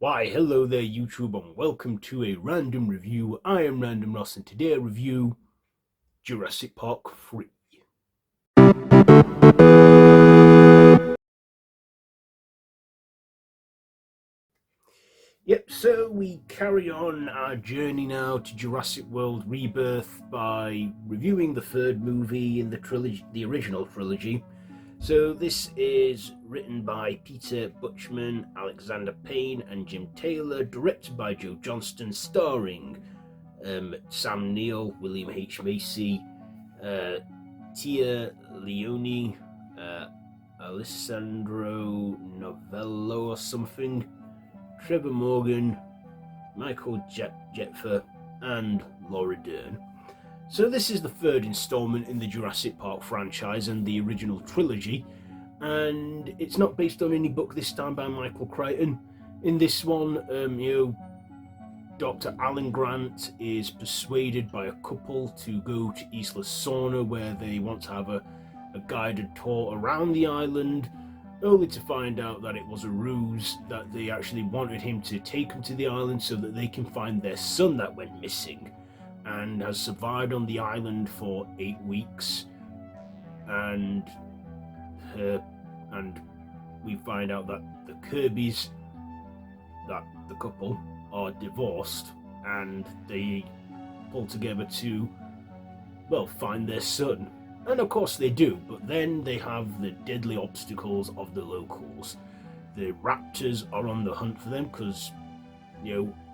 Why, hello there YouTube and welcome to a random review. I am Random Ross and today I review Jurassic Park 3. Yep, so we carry on our journey now to Jurassic World Rebirth by reviewing the third movie in the trilogy, the original trilogy. So this is written by Peter Butchman, Alexander Payne and Jim Taylor, directed by Joe Johnston, starring Sam Neill, William H. Macy, Tea Leoni, Alessandro Novello or something, Trevor Morgan, Michael Jetfer, and Laura Dern. So this is the third installment in the Jurassic Park franchise and the original trilogy, and it's not based on any book this time by Michael Crichton. In this one, Dr. Alan Grant is persuaded by a couple to go to Isla Sorna where they want to have a guided tour around the island, only to find out that it was a ruse, that they actually wanted him to take them to the island so that they can find their son that went missing and has survived on the island for 8 weeks, and we find out that the Kirbys, that the couple, are divorced and they pull together to, well, find their son. And of course they do, but then they have the deadly obstacles of the locals. The raptors are on the hunt for them because,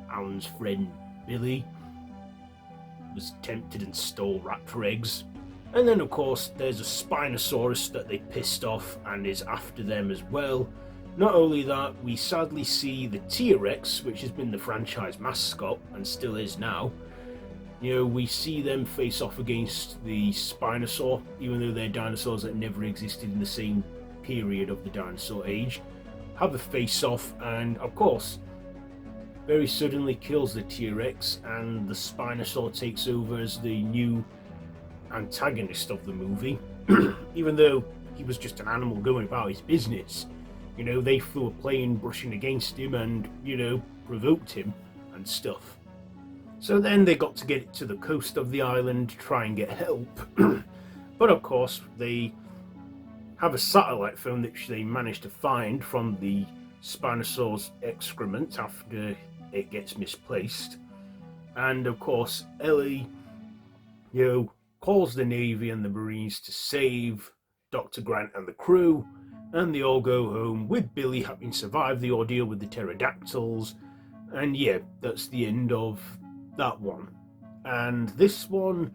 Alan's friend Billy was tempted and stole raptor eggs. And then of course there's a Spinosaurus that they pissed off and is after them as well. Not only that, we sadly see the T-Rex, which has been the franchise mascot and still is now. We see them face off against the Spinosaur, even though they're dinosaurs that never existed in the same period of the dinosaur age. Have a face-off, and of course, very suddenly kills the T-Rex, and the Spinosaur takes over as the new antagonist of the movie, even though he was just an animal going about his business. They flew a plane brushing against him and, provoked him and stuff. So then they got to get to the coast of the island to try and get help. But of course, they have a satellite phone which they managed to find from the Spinosaur's excrement after it gets misplaced. And of course, Ellie, calls the Navy and the Marines to save Dr. Grant and the crew, and they all go home with Billy having survived the ordeal with the pterodactyls. And yeah, that's the end of that one. And this one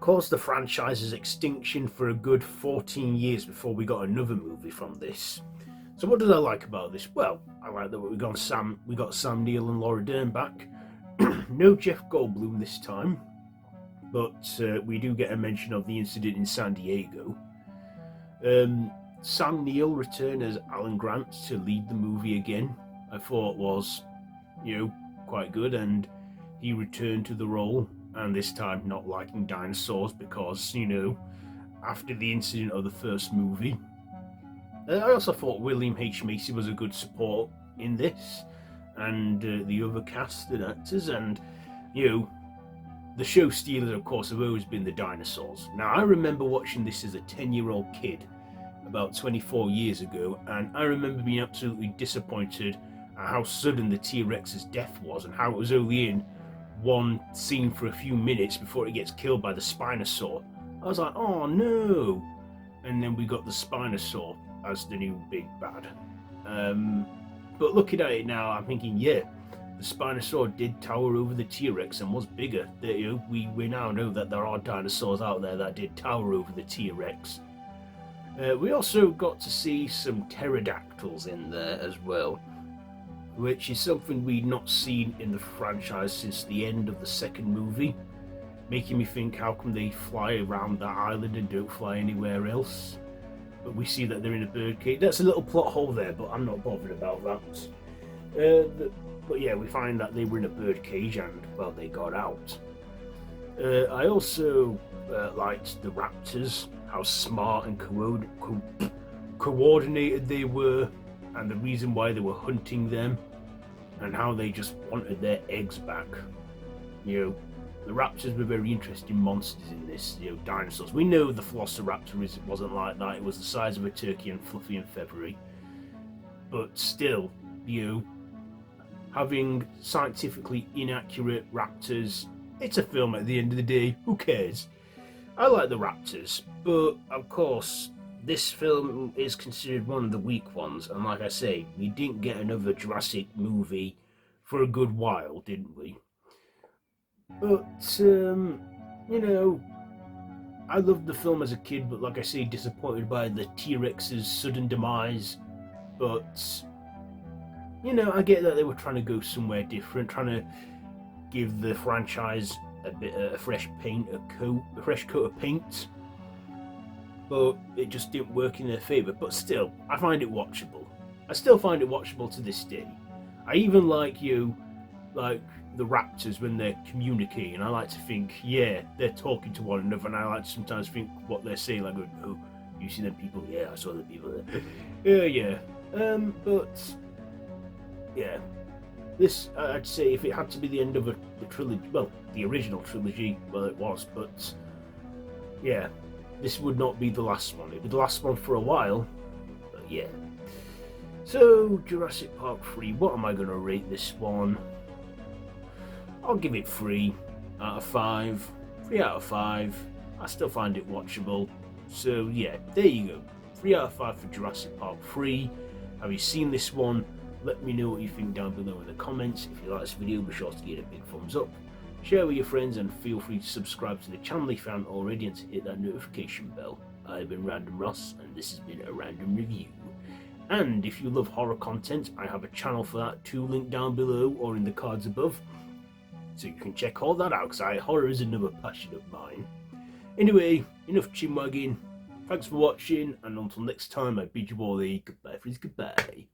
caused the franchise's extinction for a good 14 years before we got another movie from this. So what did I like about this? Well, I like that we got Sam Neill and Laura Dern back. No Jeff Goldblum this time, but we do get a mention of the incident in San Diego. Sam Neill returned as Alan Grant to lead the movie again. I thought was, quite good, and he returned to the role, and this time not liking dinosaurs because, after the incident of the first movie. I also thought William H. Macy was a good support in this, and the other cast and actors, and, the show stealers, of course, have always been the dinosaurs. Now, I remember watching this as a 10-year-old kid about 24 years ago, and I remember being absolutely disappointed at how sudden the T-Rex's death was and how it was only in one scene for a few minutes before it gets killed by the Spinosaur. I was like, oh no! And then we got the Spinosaur as the new big bad. But looking at it now, I'm thinking, yeah, the Spinosaur did tower over the T-Rex and was bigger. We now know that there are dinosaurs out there that did tower over the T-Rex. We also got to see some pterodactyls in there as well, which is something we'd not seen in the franchise since the end of the second movie, making me think, how come they fly around that island and don't fly anywhere else? But we see that they're in a bird cage. That's a little plot hole there, but I'm not bothered about that. But yeah, we find that they were in a bird cage and, well, they got out. I also liked the raptors, how smart and coordinated they were, and the reason why they were hunting them. and how they just wanted their eggs back. You know, the raptors were very interesting monsters in this. You know, dinosaurs. We know the velociraptor wasn't like that. It was the size of a turkey and fluffy and feathery. But still, you know, having scientifically inaccurate raptors, it's a film at the end of the day. Who cares? I like the raptors, but of course, this film is considered one of the weak ones. And like I say, we didn't get another Jurassic movie for a good while, didn't we? But, you know, I loved the film as a kid, but like I say, disappointed by the T-Rex's sudden demise. But, you know, I get that they were trying to go somewhere different, trying to give the franchise a fresh fresh coat of paint. But it just didn't work in their favour. But still, I find it watchable. I still find it watchable to this day. I even like the raptors when they're communicating. I like to think, yeah, they're talking to one another, and I like to sometimes think what they're saying, like, oh, you see them people? Yeah, I saw the people there. Yeah. But yeah, this I'd say if it had to be the end of the trilogy, well, the original trilogy, well, it was, but yeah, this would not be the last one. It'd be the last one for a while, but yeah. So, Jurassic Park 3, what am I going to rate this one? I'll give it 3 out of 5. 3 out of 5. I still find it watchable. So yeah, there you go. 3 out of 5 for Jurassic Park 3. Have you seen this one? Let me know what you think down below in the comments. If you like this video, be sure to give it a big thumbs up. Share with your friends and feel free to subscribe to the channel if you haven't already and to hit that notification bell. I've been Random Ross and this has been a random review. And if you love horror content, I have a channel for that too, linked down below or in the cards above. So you can check all that out, because horror is another passion of mine. Anyway, enough chinwagging. Thanks for watching, and until next time, I bid you all a goodbye, friends, goodbye.